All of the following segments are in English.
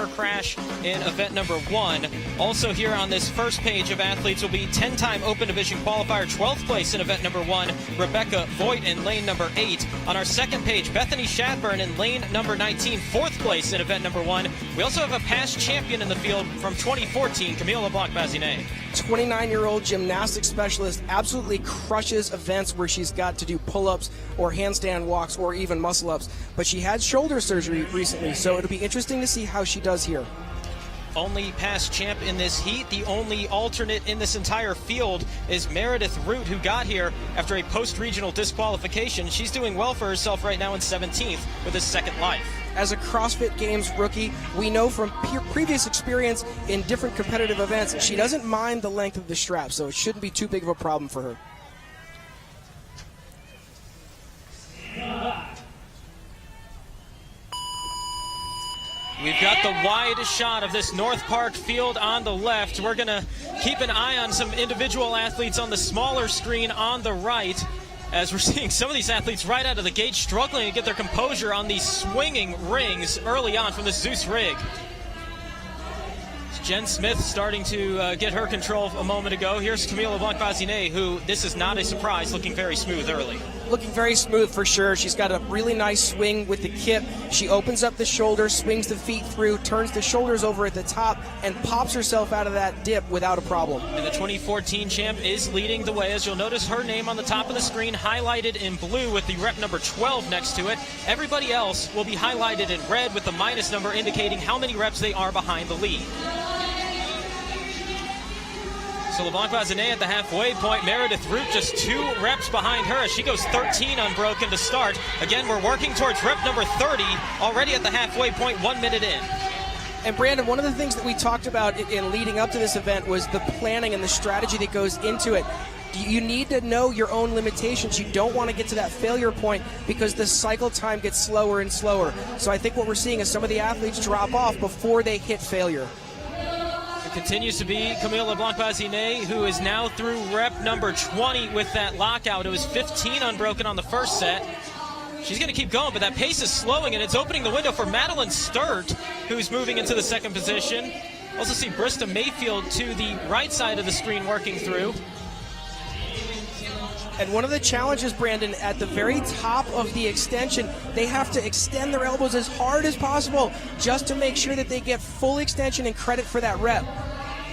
car crash in event number 1. Also here on this first page of athletes will be 10-time Open Division qualifier, 12th place in event number 1, Rebecca Voigt in lane number 8. On our second page, Bethany Shadburn in lane number 19, 4th place in event number 1. We also have a past champion in the field from 2014, Camille LeBlanc-Bazinet. 29-year-old gymnastics specialist, absolutely crushes events where she's got to do pull-ups or handstand walks or even muscle-ups. But she had shoulder surgery recently, so it'll be interesting to see how she does here. Only past champ in this heat. The only alternate in this entire field is Meredith Root, who got here after a post-regional disqualification. She's doing well for herself right now in 17th with his second life. As a CrossFit Games rookie, we know from previous experience in different competitive events, she doesn't mind the length of the strap, so it shouldn't be too big of a problem for her. We've got the wide shot of this North Park field on the left. We're going to keep an eye on some individual athletes on the smaller screen on the right, as we're seeing some of these athletes right out of the gate struggling to get their composure on these swinging rings early on from the Zeus rig. Jen Smith starting to get her control a moment ago. Here's Camille LeBlanc-Bazinet, who, this is not a surprise, looking very smooth early. Looking very smooth for sure. She's got a really nice swing with the kip. She opens up the shoulder, swings the feet through, turns the shoulders over at the top, and pops herself out of that dip without a problem. And the 2014 champ is leading the way, as you'll notice her name on the top of the screen highlighted in blue with the rep number 12 next to it. Everybody else will be highlighted in red with the minus number indicating how many reps they are behind the lead. So LeBlanc-Bazinet at the halfway point. Meredith Root just 2 reps behind her as she goes 13 unbroken to start. Again, we're working towards rep number 30, already at the halfway point, 1 minute in. And Brandon, one of the things that we talked about in leading up to this event was the planning and the strategy that goes into it. You need to know your own limitations. You don't want to get to that failure point because the cycle time gets slower and slower. So I think what we're seeing is some of the athletes drop off before they hit failure. It continues to be Camille LeBlanc-Bazinet, who is now through rep number 20 with that lockout. It was 15 unbroken on the first set. She's going to keep going, but that pace is slowing, and it's opening the window for Madeline Sturt, who's moving into the second position. Also see Brista Mayfield to the right side of the screen working through. And one of the challenges, Brandon, at the very top of the extension, they have to extend their elbows as hard as possible just to make sure that they get full extension and credit for that rep.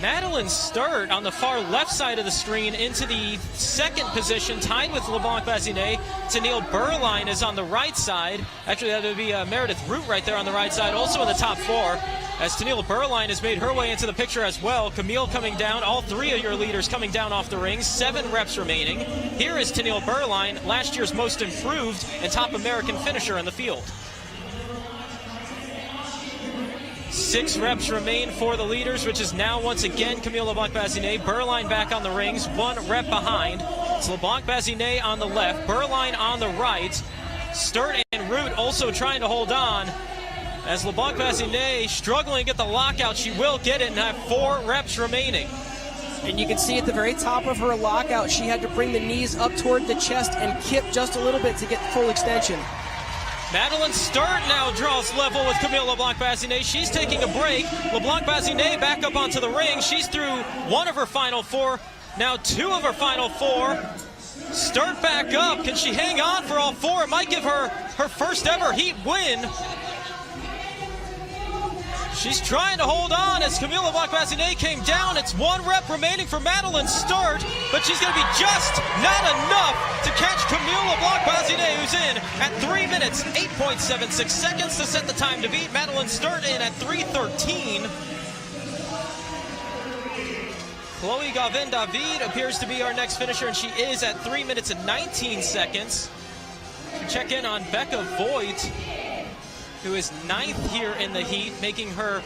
Madeline Sturt on the far left side of the screen into the second position, tied with LeBlanc-Bazinet. Tennille Burline is on the right side. Actually, that would be Meredith Root right there on the right side, also in the top 4. As Tennille Burline has made her way into the picture as well. Camille coming down, all 3 of your leaders coming down off the rings, 7 reps remaining. Here is Tennille Burline, last year's most improved and top American finisher in the field. 6 reps remain for the leaders, which is now once again Camille LeBlanc-Bazinet. Burline back on the rings, 1 rep behind. It's LeBlanc-Bazinet on the left, Burline on the right. Sturt and Root also trying to hold on. As LeBlanc-Bazinet struggling to get the lockout, she will get it and have 4 reps remaining. And you can see at the very top of her lockout, she had to bring the knees up toward the chest and kip just a little bit to get full extension. Madeline Sturt now draws level with Camille LeBlanc-Bazinet. She's taking a break. LeBlanc-Bazinet back up onto the ring. She's through 1 of her final 4, now 2 of her final 4. Sturt back up. Can she hang on for all 4? It might give her her first ever heat win. She's trying to hold on as Camille LeBlanc-Bazinet came down. It's 1 rep remaining for Madeline Sturt, but she's going to be just not enough to catch Camille LeBlanc-Bazinet, who's in at 3 minutes, 8.76 seconds to set the time to beat. Madeline Sturt in at 3:13. Chloe Gavin-David appears to be our next finisher, and she is at 3 minutes and 19 seconds. Check in on Becca Voigt, who is 9th here in the heat, making her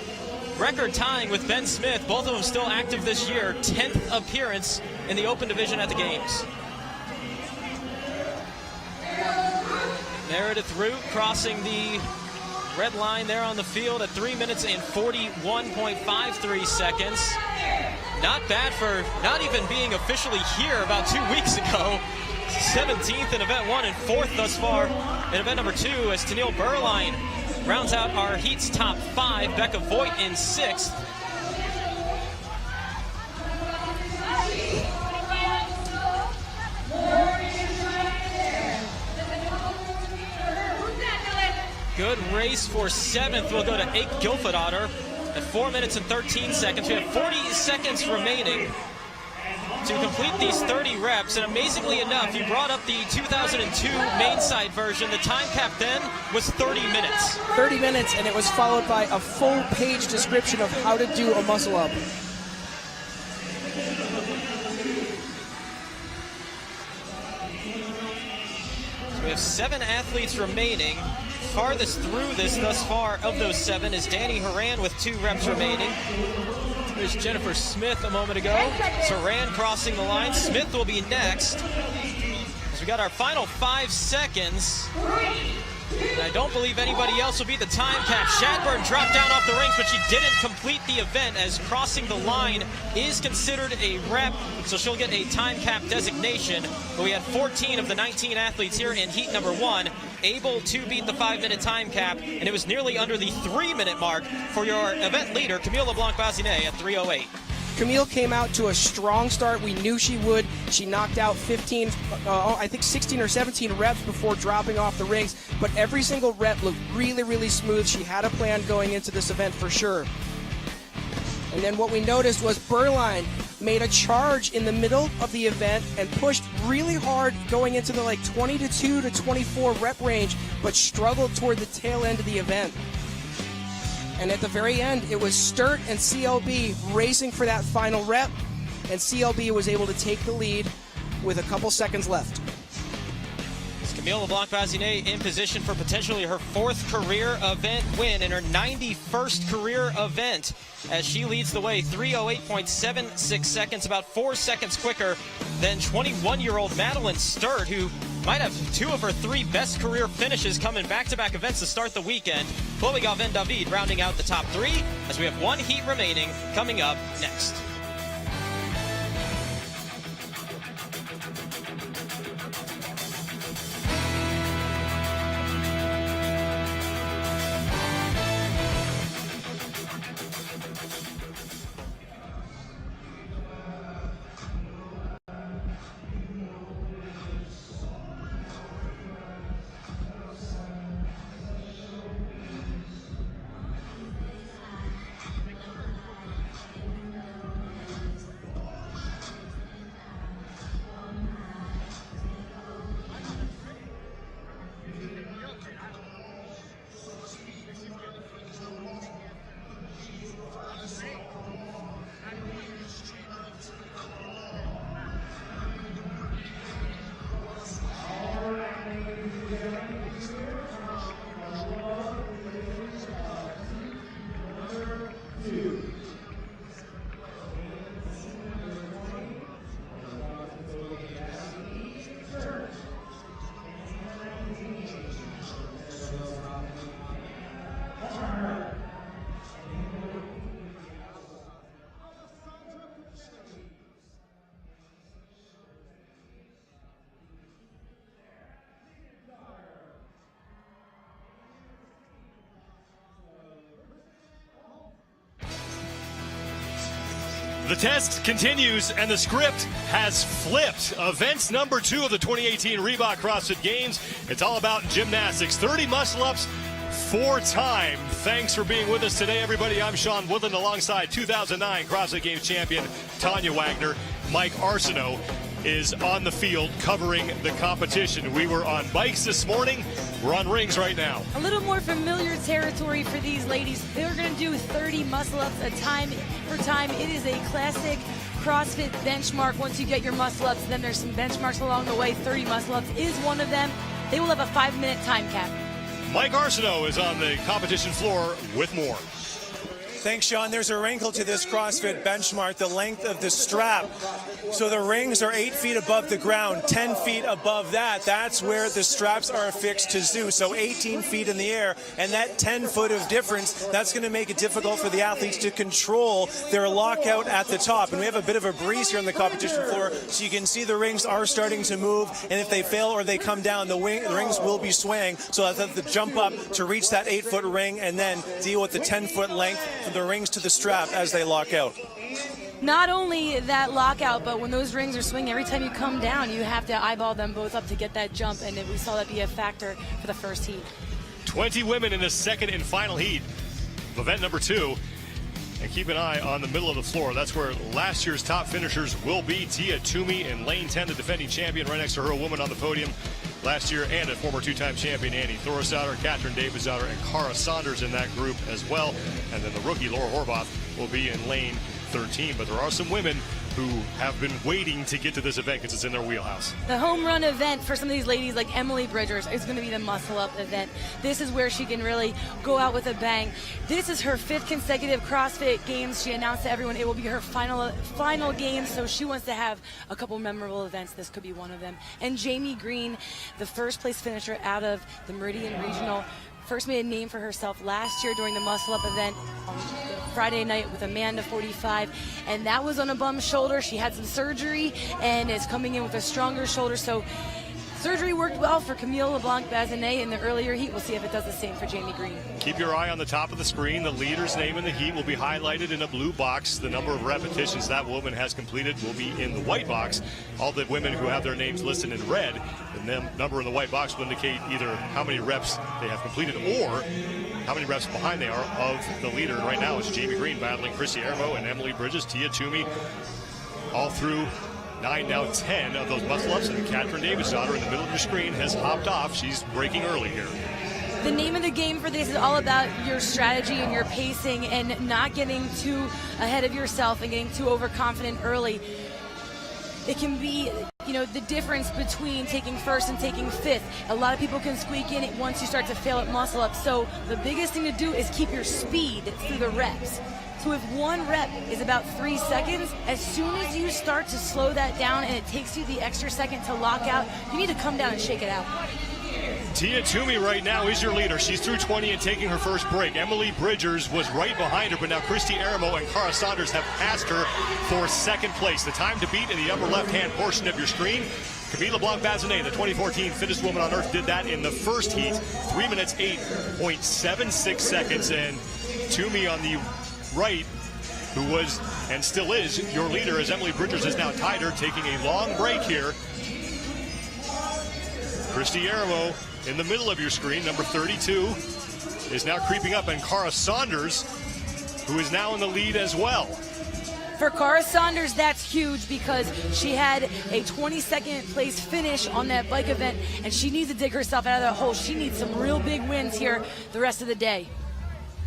record tying with Ben Smith. Both of them still active this year. 10th appearance in the Open Division at the Games. Meredith Root crossing the red line there on the field at 3 minutes and 41.53 seconds. Not bad for not even being officially here about 2 weeks ago. 17th in event 1 and 4th thus far in event number 2 as Tennille Burline rounds out our heat's top 5. Becca Voigt in 6th. Good race for 7th. We'll go to Ake Gilfadottir at 4 minutes and 13 seconds. We have 40 seconds remaining to complete these 30 reps. And amazingly enough, you brought up the 2002 main side version. The time cap then was 30 minutes. 30 minutes, and it was followed by a full-page description of how to do a muscle up. So we have 7 athletes remaining. Farthest through this thus far of those 7 is Danny Horan with 2 reps remaining. There's Jennifer Smith a moment ago. Horan crossing the line. Smith will be next. So we got our final 5 seconds. And I don't believe anybody else will be the time cap. Shadburn dropped down off the rings, but she didn't complete the event, as crossing the line is considered a rep, so she'll get a time cap designation. But we had 14 of the 19 athletes here in heat number 1 able to beat the 5-minute time cap, and it was nearly under the 3-minute mark for your event leader, Camille LeBlanc-Bazinet, at 3:08. Camille came out to a strong start. We knew she would. She knocked out 16 or 17 reps before dropping off the rings, but every single rep looked really, really smooth. She had a plan going into this event for sure. And then what we noticed was Berline made a charge in the middle of the event and pushed really hard going into the 22 to 24 rep range, but struggled toward the tail end of the event. And at the very end, it was Sturt and CLB racing for that final rep, and CLB was able to take the lead with a couple seconds left. It's Camille LeBlanc-Bazinet in position for potentially her 4th career event win and her 91st career event, as she leads the way 3:08.76 seconds, about 4 seconds quicker than 21-year-old Madeline Sturt, who might have 2 of her 3 best career finishes coming back-to-back events to start the weekend. Chloe Galvin-David rounding out the top 3, as we have 1 heat remaining coming up next. The test continues, and the script has flipped. Events number 2 of the 2018 Reebok CrossFit Games. It's all about gymnastics. 30 muscle-ups, 4 time. Thanks for being with us today, everybody. I'm Sean Woodland alongside 2009 CrossFit Games champion Tanya Wagner. Mike Arsenault is on the field covering the competition. We were on bikes this morning. We're on rings right now. A little more familiar territory for these ladies. They're going to do 30 muscle-ups a time for time. It is a classic CrossFit benchmark. Once you get your muscle-ups, then there's some benchmarks along the way. 30 muscle-ups is one of them. They will have a 5-minute time cap. Mike Arsenault is on the competition floor with more. Thanks, Sean. There's a wrinkle to this CrossFit benchmark, the length of the strap. So the rings are 8 feet above the ground, 10 feet above that. That's where the straps are affixed to zoo. So 18 feet in the air, and that 10 foot of difference, that's going to make it difficult for the athletes to control their lockout at the top. And we have a bit of a breeze here on the competition floor, so you can see the rings are starting to move, and if they fail or they come down, the rings will be swaying. So I have to jump up to reach that 8 foot ring and then deal with the 10 foot length from the rings to the strap as they lock out. Not only that lockout, but when those rings are swinging, every time you come down, you have to eyeball them both up to get that jump, and we saw that be a factor for the first heat. 20 women in the second and final heat of event number 2. And keep an eye on the middle of the floor. That's where last year's top finishers will be. Tia Toomey in lane 10, the defending champion. Right next to her, a woman on the podium last year, and a former 2-time champion, Annie Thorisdottir, Katrin Davidsdottir, and Cara Saunders in that group as well. And then the rookie, Laura Horvath, will be in lane 13. But there are some women who have been waiting to get to this event because it's in their wheelhouse. The home run event for some of these ladies like Emily Bridgers is going to be the muscle up event. This is where she can really go out with a bang. This is her 5th consecutive CrossFit Games. She announced to everyone it will be her final games, so she wants to have a couple memorable events. This could be one of them. And Jamie Green, the first place finisher out of the Meridian Regional, first made a name for herself last year during the muscle up event on Friday night with Amanda 45, and that was on a bum shoulder. She had some surgery and is coming in with a stronger shoulder, so surgery worked well for Camille LeBlanc-Bazinet in the earlier heat. We'll see if it does the same for Jamie Green. Keep your eye on the top of the screen. The leader's name in the heat will be highlighted in a blue box. The number of repetitions that woman has completed will be in the white box. All the women who have their names listed in red, the number in the white box will indicate either how many reps they have completed or how many reps behind they are of the leader. And right now it's Jamie Green battling Christy Ermo and Emily Bridges, Tia Toomey, all through 9, now 10 of those muscle-ups, and Katrin Davidsdottir in the middle of your screen has hopped off. She's breaking early here. The name of the game for this is all about your strategy and your pacing and not getting too ahead of yourself and getting too overconfident early. It can be, the difference between taking first and taking 5th. A lot of people can squeak in it once you start to fail at muscle-ups. So the biggest thing to do is keep your speed through the reps. So if one rep is about 3 seconds, as soon as you start to slow that down and it takes you the extra second to lock out, you need to come down and shake it out. Tia Toomey right now is your leader. She's through 20 and taking her first break. Emily Bridgers was right behind her, but now Christy Ermo and Cara Saunders have passed her for second place. The time to beat in the upper left-hand portion of your screen. Camille LeBlanc-Bazinet, the 2014 fittest woman on earth, did that in the first heat. 3 minutes, 8.76 seconds. And Toomey on the right, who was and still is your leader, as Emily Bridgers has now tied her, taking a long break here. Christy Ermo in the middle of your screen, number 32, is now creeping up, and Cara Saunders, who is now in the lead as well. For Cara Saunders, that's huge because she had a 22nd place finish on that bike event, and she needs to dig herself out of that hole. She needs some real big wins here the rest of the day.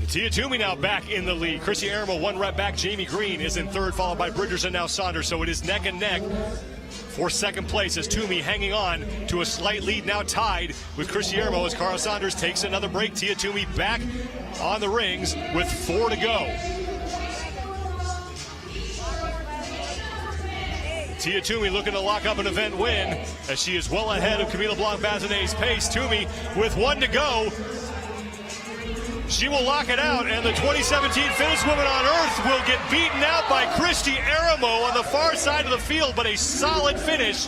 Tia Toomey now back in the lead. Christy Ermo 1 rep back. Jamie Green is in 3rd, followed by Bridgers and now Saunders. So it is neck and neck for 2nd place as Toomey hanging on to a slight lead, now tied with Christy Ermo as Cara Saunders takes another break. Tia Toomey back on the rings with 4 to go. Tia Toomey looking to lock up an event win as she is well ahead of Camille LeBlanc-Bazinet's pace. Toomey with 1 to go. She will lock it out, and the 2017 fittest woman on earth will get beaten out by Christy Ermo on the far side of the field, but a solid finish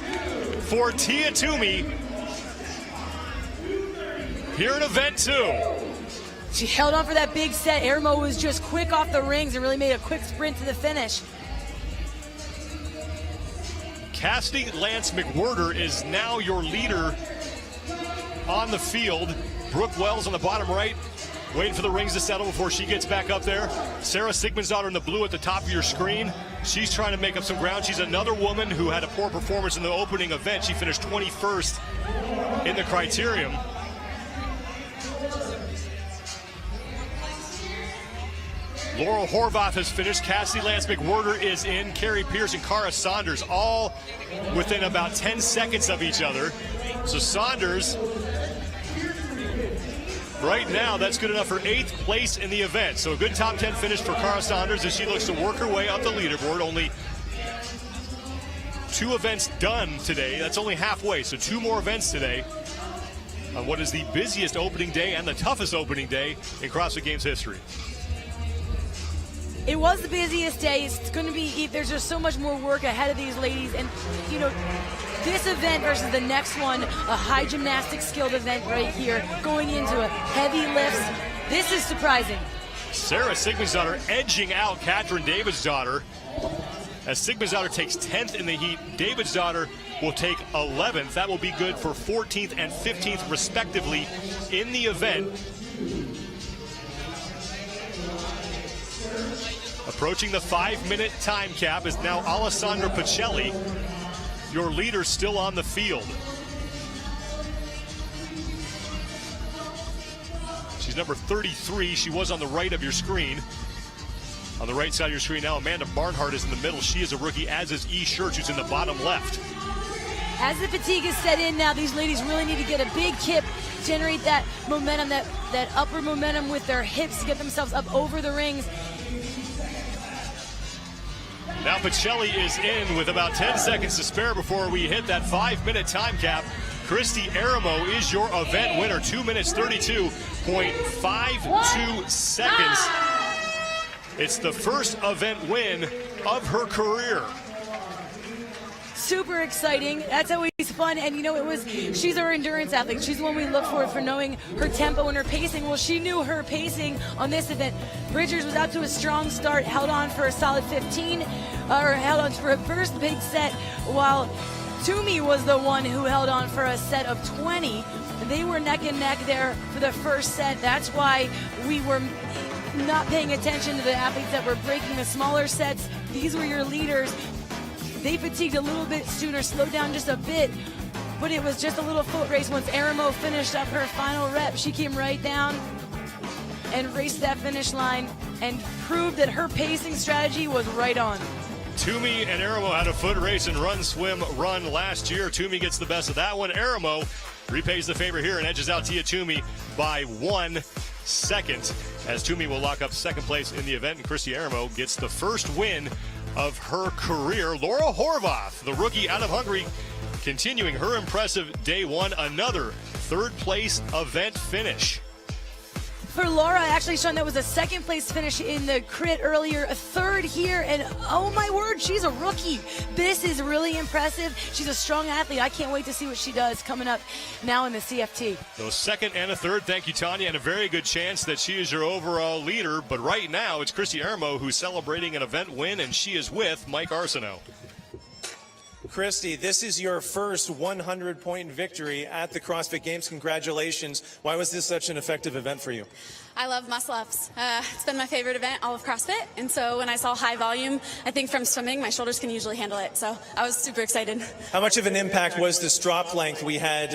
for Tia Toomey here in event 2. She held on for that big set. Ermo was just quick off the rings and really made a quick sprint to the finish. Cassidy Lance McWhirter is now your leader on the field. Brooke Wells on the bottom right, waiting for the rings to settle before she gets back up there. Sarah Sigmundsdottir in the blue at the top of your screen. She's trying to make up some ground. She's another woman who had a poor performance in the opening event. She finished 21st in the criterium. Laurel Horvath has finished. Cassidy Lance McWhirter is in. Carrie Pierce and Cara Saunders all within about 10 seconds of each other. So Saunders Right now, that's good enough for 8th place in the event. So a good top 10 finish for Cara Saunders as she looks to work her way up the leaderboard. Only 2 events done today. That's only halfway, so 2 more events today on what is the busiest opening day and the toughest opening day in CrossFit Games history. It was the busiest day. It's going to be, there's just so much more work ahead of these ladies. And, you know, this event versus the next one, a high gymnastics skilled event right here, going into a heavy lifts. This is surprising. Sarah Sigmundsdottir edging out Katrin Davidsdottir. As Sigmundsdottir takes 10th in the heat, Davidsdottir will take 11th. That will be good for 14th and 15th respectively in the event. Approaching the 5-minute time cap is now Alessandra Pacelli, your leader, still on the field. She's number 33. She was on the right of your screen. On the right side of your screen now, Amanda Barnhart is in the middle. She is a rookie, as is E. Schurz, who's in the bottom left. As the fatigue is set in now, these ladies really need to get a big kip, generate that momentum, that upper momentum with their hips to get themselves up over the rings. Now Pacelli is in with about 10 seconds to spare before we hit that 5-minute time cap. Christy Aramo is your event winner, 2 minutes 32.52 seconds. It's the first event win of her career. Super exciting. That's always fun. And you know, she's our endurance athlete. She's the one we look for knowing her tempo and her pacing. Well, she knew her pacing on this event. Bridgers was out to a strong start, held on for a solid 15, or held on for a first big set, while Toomey was the one who held on for a set of 20. They were neck and neck there for the first set. That's why we were not paying attention to the athletes that were breaking the smaller sets. These were your leaders. They fatigued a little bit sooner, slowed down just a bit, but it was just a little foot race. Once Aramo finished up her final rep, she came right down and raced that finish line and proved that her pacing strategy was right on. Toomey and Aramo had a foot race and run, swim, run last year. Toomey gets the best of that one. Aramo repays the favor here and edges out Tia Toomey by 1 second, as Toomey will lock up second place in the event, and Christy Aramo gets the first win of her career. Laura Horvath, the rookie out of Hungary, continuing her impressive day one, another third place event finish. For Laura, actually, Sean, that was a second place finish in the crit earlier, a third here, and oh my word, she's a rookie. This is really impressive. She's a strong athlete. I can't wait to see what she does coming up now in the CFT. So second and a third, thank you, Tanya, and a very good chance that she is your overall leader. But right now, it's Christy Aramo who's celebrating an event win, and she is with Mike Arsenault. Christy, this is your first 100-point victory at the CrossFit Games. Congratulations. Why was this such an effective event for you? I love muscle-ups. It's been my favorite event all of CrossFit, and so when I saw high volume, I think from swimming, my shoulders can usually handle it, so I was super excited. How much of an impact was the strop length? We had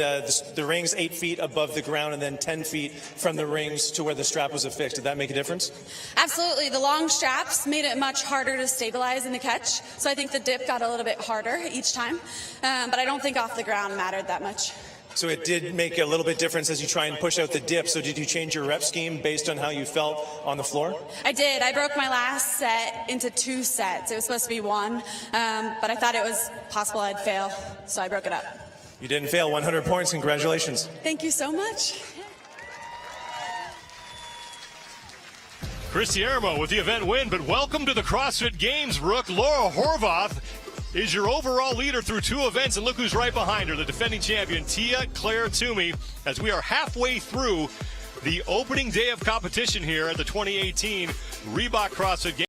the rings 8 feet above the ground and then 10 feet from the rings to where the strap was affixed. Did that make a difference? Absolutely. The long straps made it much harder to stabilize in the catch, so I think the dip got a little bit harder each time, but I don't think off the ground mattered that much. So it did make a little bit difference as you try and push out the dip. So did you change your rep scheme based on how you felt on the floor? I did. I broke my last set into 2 sets. It was supposed to be 1, but I thought it was possible I'd fail, so I broke it up. You didn't fail. 100 points. Congratulations. Thank you so much. Christy Aramo with the event win, but welcome to the CrossFit Games, Rook. Laura Horvath is your overall leader through 2 events, and look who's right behind her, the defending champion, Tia Claire Toomey, as we are halfway through the opening day of competition here at the 2018 Reebok CrossFit Games.